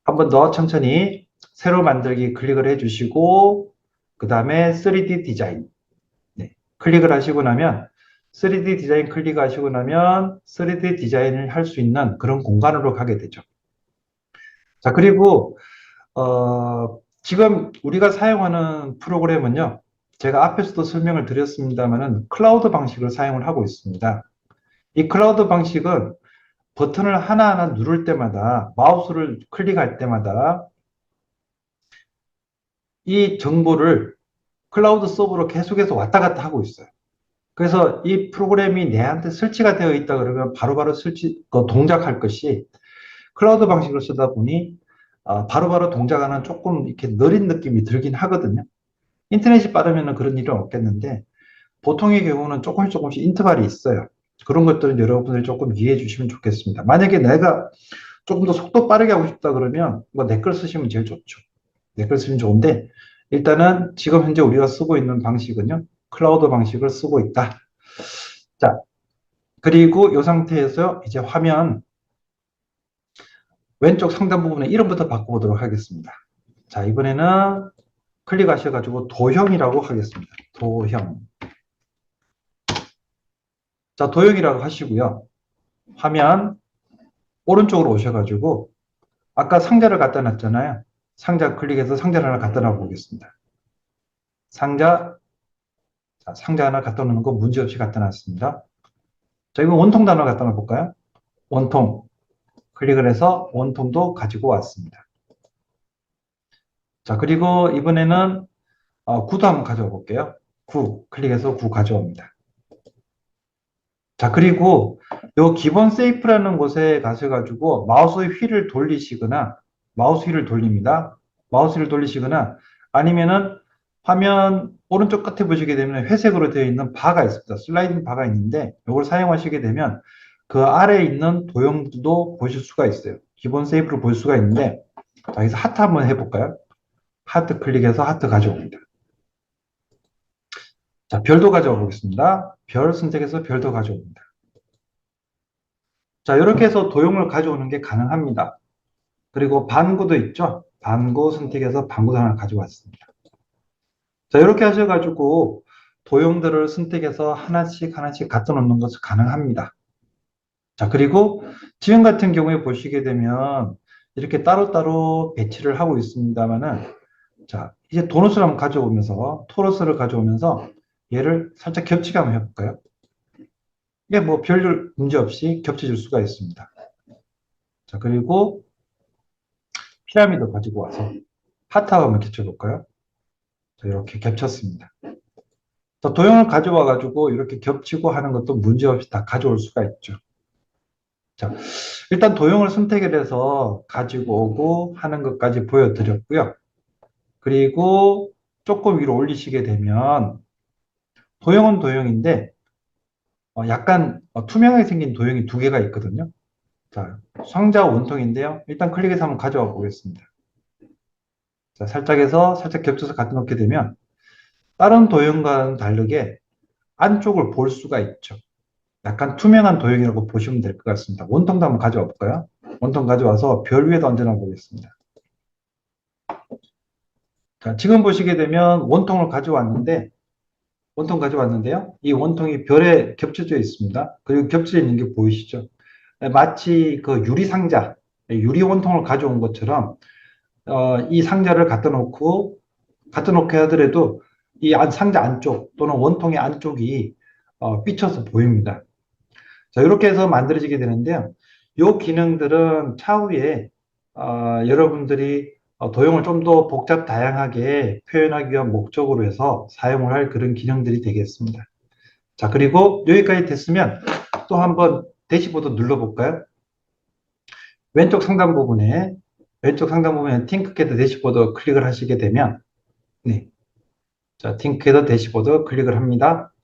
한 번 더 천천히 새로 만들기 클릭을 해주시고 그 다음에 3D 디자인 클릭을 하시고 나면 3D 디자인 클릭하시고 나면 3D 디자인을 할 수 있는 그런 공간으로 가게 되죠. 자, 그리고 지금 우리가 사용하는 프로그램은요. 제가 앞에서도 설명을 드렸습니다만은 클라우드 방식을 사용을 하고 있습니다. 이 클라우드 방식은 버튼을 하나하나 누를 때마다 마우스를 클릭할 때마다 이 정보를 클라우드 서버로 계속해서 왔다 갔다 하고 있어요. 그래서 이 프로그램이 내한테 설치가 되어 있다 그러면 바로바로 동작할 것이 클라우드 방식을 쓰다 보니 바로바로 동작하는 조금 이렇게 느린 느낌이 들긴 하거든요. 인터넷이 빠르면 그런 일은 없겠는데 보통의 경우는 조금씩 인터벌이 있어요. 그런 것들은 여러분들이 조금 이해해 주시면 좋겠습니다. 만약에 내가 조금 더 속도 빠르게 하고 싶다 그러면 뭐 내 걸 쓰시면 제일 좋죠. 내 걸 쓰면 좋은데 일단은 지금 현재 우리가 쓰고 있는 방식은요. 클라우드 방식을 쓰고 있다. 자, 그리고 이 상태에서 이제 화면 왼쪽 상단 부분에 이름부터 바꿔보도록 하겠습니다. 자, 이번에는 클릭하셔가지고 도형이라고 하겠습니다. 도형. 자, 도형이라고 하시고요. 화면 오른쪽으로 오셔가지고 아까 상자를 갖다 놨잖아요. 상자 클릭해서 상자를 하나 갖다 놔 보겠습니다. 상자 하나 갖다 놓는 거 문제없이 갖다 놨습니다. 자, 이거 원통 단어 갖다 놔 볼까요? 원통. 클릭을 해서 원통도 가지고 왔습니다. 자, 그리고 이번에는 구도 한번 가져와 볼게요. 클릭해서 9 가져옵니다. 자, 그리고 요 기본 세이프라는 곳에 가셔가지고 마우스 휠을 돌리시거나 마우스 휠을 돌립니다. 마우스 휠을 돌리시거나 아니면은 화면 오른쪽 끝에 보시게 되면 회색으로 되어 있는 바가 있습니다. 슬라이딩 바가 있는데 이걸 사용하시게 되면 그 아래에 있는 도형도 보실 수가 있어요. 기본 세이프로 볼 수가 있는데 자, 여기서 하트 한번 해볼까요? 하트 클릭해서 하트 가져옵니다. 자, 별도 가져와 보겠습니다. 별 선택해서 별도 가져옵니다. 자, 이렇게 해서 도형을 가져오는 게 가능합니다. 그리고 반구도 있죠? 반구 선택해서 반구도 하나 가져왔습니다. 자, 이렇게 하셔가지고 도형들을 선택해서 하나씩 하나씩 갖다 놓는 것이 가능합니다. 자, 그리고 지금 같은 경우에 보시게 되면 이렇게 따로따로 배치를 하고 있습니다만은 자, 이제 도넛을 한번 가져오면서 토러스를 가져오면서 얘를 살짝 겹치게 한번 해볼까요? 이게 뭐 별 문제 없이 겹쳐질 수가 있습니다. 자, 그리고 피라미드 가지고 와서 하트하고 한번 겹쳐볼까요? 자, 이렇게 겹쳤습니다. 자, 도형을 가져와가지고 이렇게 겹치고 하는 것도 문제없이 다 가져올 수가 있죠. 자, 일단 도형을 선택을 해서 가지고 오고 하는 것까지 보여드렸고요. 그리고 조금 위로 올리시게 되면 도형은 도형인데 약간 투명하게 생긴 도형이 두 개가 있거든요. 자, 상자 원통인데요. 일단 클릭해서 한번 가져와 보겠습니다. 자, 살짝 해서 살짝 겹쳐서 갖다 놓게 되면 다른 도형과는 다르게 안쪽을 볼 수가 있죠. 약간 투명한 도형이라고 보시면 될 것 같습니다. 원통도 한번 가져와 볼까요? 원통 가져와서 별 위에다 얹어놔 보겠습니다. 자, 지금 보시게 되면 원통을 가져왔는데 원통 가져왔는데요. 이 원통이 별에 겹쳐져 있습니다. 그리고 겹쳐져 있는 게 보이시죠? 마치 그 유리 상자, 유리 원통을 가져온 것처럼 이 상자를 갖다 놓게 하더라도 이 상자 안쪽 또는 원통의 안쪽이 삐쳐서 보입니다. 자, 이렇게 해서 만들어지게 되는데요. 이 기능들은 차후에 여러분들이 도형을 좀 더 복잡 다양하게 표현하기 위한 목적으로 해서 사용을 할 그런 기능들이 되겠습니다. 자, 그리고 여기까지 됐으면 또 한번 대시보드 눌러볼까요? 왼쪽 상단 부분에 팅크캐드 대시보드 클릭을 하시게 되면 네. 자, 팅크캐드 대시보드 클릭을 합니다.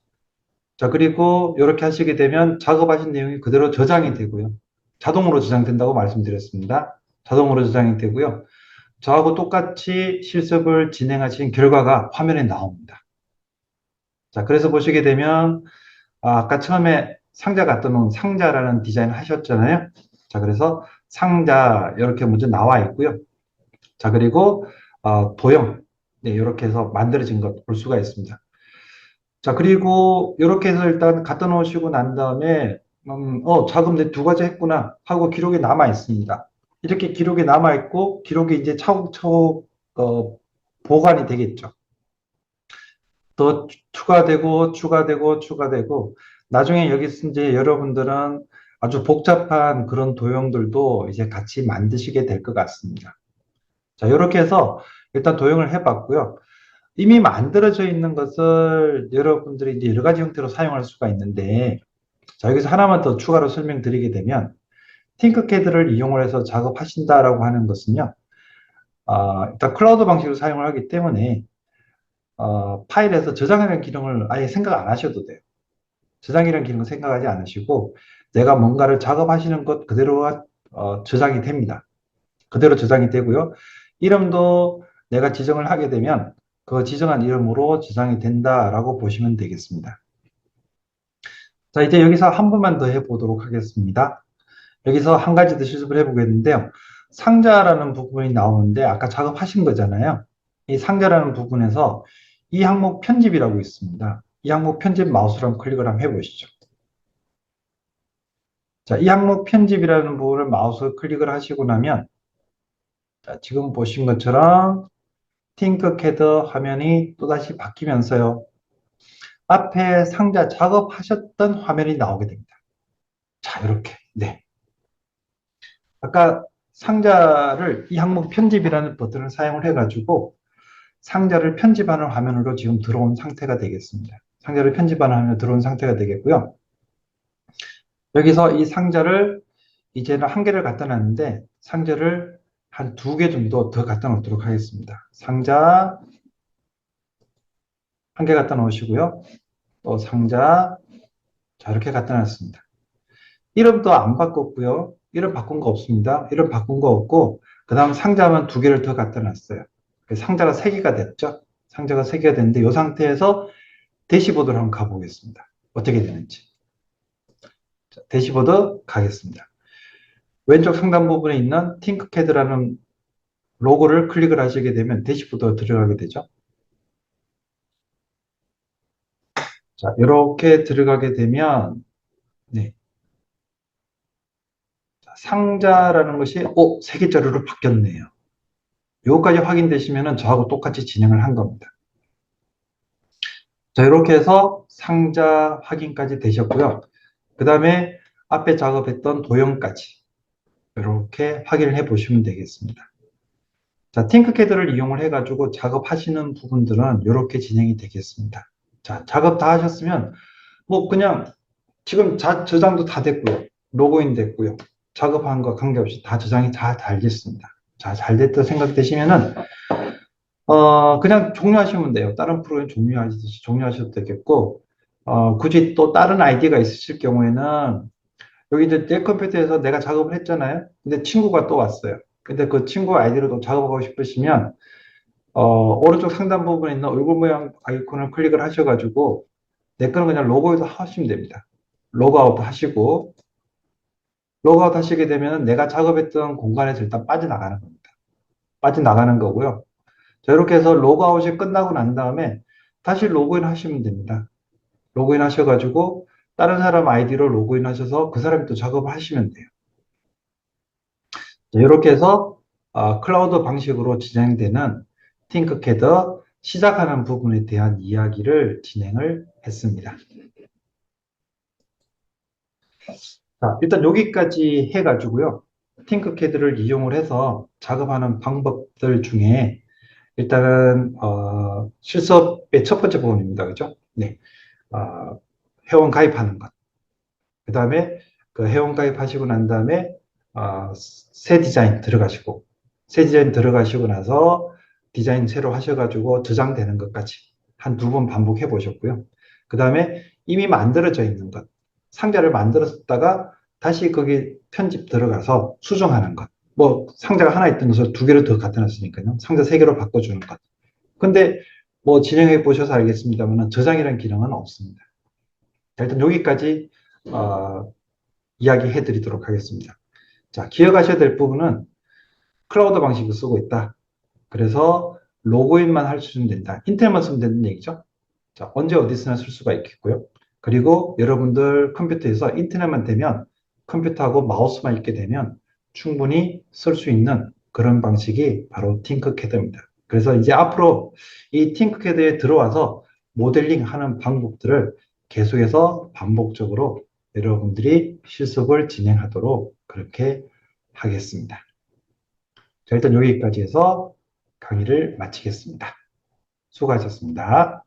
자, 그리고 이렇게 하시게 되면 작업하신 내용이 그대로 저장이 되고요. 자동으로 저장된다고 말씀드렸습니다. 자동으로 저장이 되고요. 저하고 똑같이 실습을 진행하신 결과가 화면에 나옵니다. 자, 그래서 보시게 되면 아까 처음에 상자 갖다 놓은 상자라는 디자인을 하셨잖아요. 자, 그래서 상자 이렇게 먼저 나와 있고요. 자, 그리고 도형 네, 이렇게 해서 만들어진 것 볼 수가 있습니다. 자, 그리고 이렇게 해서 일단 갖다 놓으시고 난 다음에 작업 내 두 가지 했구나 하고 기록이 남아 있습니다. 이렇게 기록이 남아 있고 기록이 이제 차곡차곡 보관이 되겠죠. 더 추가되고 나중에 여기서 이제 여러분들은 아주 복잡한 그런 도형들도 이제 같이 만드시게 될 것 같습니다. 자, 이렇게 해서 일단 도형을 해봤고요. 이미 만들어져 있는 것을 여러분들이 이제 여러 가지 형태로 사용할 수가 있는데, 자, 여기서 하나만 더 추가로 설명드리게 되면, 팅크캐드를 이용을 해서 작업하신다라고 하는 것은요, 일단 클라우드 방식으로 사용을 하기 때문에, 파일에서 저장하는 기능을 아예 생각 안 하셔도 돼요. 저장이라는 기능을 생각하지 않으시고, 내가 뭔가를 작업하시는 것 그대로가 저장이 됩니다. 그대로 저장이 되고요. 이름도 내가 지정을 하게 되면 그 지정한 이름으로 저장이 된다라고 보시면 되겠습니다. 자, 이제 여기서 한 번만 더 해보도록 하겠습니다. 여기서 한 가지 더 실습을 해보겠는데요. 상자라는 부분이 나오는데 아까 작업하신 거잖아요. 이 상자라는 부분에서 이 항목 편집이라고 있습니다. 이 항목 편집 마우스로 한번 클릭을 한번 해보시죠. 자, 이 항목 편집이라는 부분을 마우스 클릭을 하시고 나면 자, 지금 보신 것처럼 팅크캐드 화면이 또다시 바뀌면서요. 앞에 상자 작업하셨던 화면이 나오게 됩니다. 자, 이렇게. 네. 아까 상자를 이 항목 편집이라는 버튼을 사용을 해가지고 상자를 편집하는 화면으로 지금 들어온 상태가 되겠습니다. 상자를 편집하는 화면으로 들어온 상태가 되겠고요. 여기서 이 상자를 이제는 한 개를 갖다 놨는데 상자를 한 두 개 정도 더 갖다 놓도록 하겠습니다. 상자 한 개 갖다 놓으시고요. 또 상자, 자, 이렇게 갖다 놨습니다. 이름도 안 바꿨고요. 이름 바꾼 거 없습니다. 이름 바꾼 거 없고, 그 다음 상자만 두 개를 더 갖다 놨어요. 상자가 세 개가 됐죠? 상자가 세 개가 됐는데, 이 상태에서 대시보드를 한번 가보겠습니다. 어떻게 되는지. 자, 대시보드 가겠습니다. 왼쪽 상단 부분에 있는 팅크캐드라는 로고를 클릭을 하시게 되면 대시보드가 들어가게 되죠. 자, 이렇게 들어가게 되면, 네. 자, 상자라는 것이, 세 개짜리로 바뀌었네요. 요거까지 확인되시면 저하고 똑같이 진행을 한 겁니다. 자, 이렇게 해서 상자 확인까지 되셨고요. 그 다음에 앞에 작업했던 도형까지 이렇게 확인을 해 보시면 되겠습니다. 자, 팅크캐드를 이용을 해가지고 작업하시는 부분들은 이렇게 진행이 되겠습니다. 자, 작업 다 하셨으면 뭐 그냥 지금 저장도 다 됐고요. 로그인 됐고요. 작업한 거 관계없이 다 저장이 다 잘 됐습니다. 자, 잘 됐다 생각되시면은 그냥 종료하시면 돼요. 다른 프로그램 종료하시듯이 종료하셔도 되겠고, 굳이 또 다른 아이디가 있으실 경우에는, 여기 이제 내 컴퓨터에서 내가 작업을 했잖아요. 근데 친구가 또 왔어요. 근데 그 친구 아이디로 또 작업하고 싶으시면, 오른쪽 상단 부분에 있는 얼굴 모양 아이콘을 클릭을 하셔가지고, 내 거는 그냥 로고에서 하시면 됩니다. 로그아웃 하시고, 로그아웃 하시게 되면 내가 작업했던 공간에서 일단 빠져나가는 겁니다. 빠져나가는 거고요. 자, 이렇게 해서 로그아웃이 끝나고 난 다음에 다시 로그인 하시면 됩니다. 로그인 하셔가지고 다른 사람 아이디로 로그인 하셔서 그 사람이 또 작업을 하시면 돼요. 자, 이렇게 해서 클라우드 방식으로 진행되는 팅크캐드 시작하는 부분에 대한 이야기를 진행을 했습니다. 자, 일단 여기까지 해가지고요. 팅크캐드를 이용을 해서 작업하는 방법들 중에 일단은 실습의 첫 번째 부분입니다. 그죠? 네. 회원 가입하는 것. 그 다음에 그 회원 가입하시고 난 다음에 새 디자인 들어가시고 새 디자인 들어가시고 나서 디자인 새로 하셔가지고 저장되는 것까지 한 두 번 반복해 보셨고요. 그 다음에 이미 만들어져 있는 것, 상자를 만들었다가 다시 거기 편집 들어가서 수정하는 것. 뭐 상자가 하나 있던 것을 두 개를 더 갖다 놨으니까요. 상자 세 개로 바꿔주는 것. 근데 뭐 진행해 보셔서 알겠습니다만 저장이라는 기능은 없습니다. 자, 일단 여기까지 이야기해 드리도록 하겠습니다. 자, 기억하셔야 될 부분은 클라우드 방식을 쓰고 있다. 그래서 로그인만 할 수는 된다. 인터넷만 쓰면 된다는 얘기죠. 자, 언제 어디서나 쓸 수가 있겠고요. 그리고 여러분들 컴퓨터에서 인터넷만 되면 컴퓨터하고 마우스만 있게 되면 충분히 쓸 수 있는 그런 방식이 바로 팅크캐드입니다. 그래서 이제 앞으로 이 팅크캐드에 들어와서 모델링 하는 방법들을 계속해서 반복적으로 여러분들이 실습을 진행하도록 그렇게 하겠습니다. 자, 일단 여기까지 해서 강의를 마치겠습니다. 수고하셨습니다.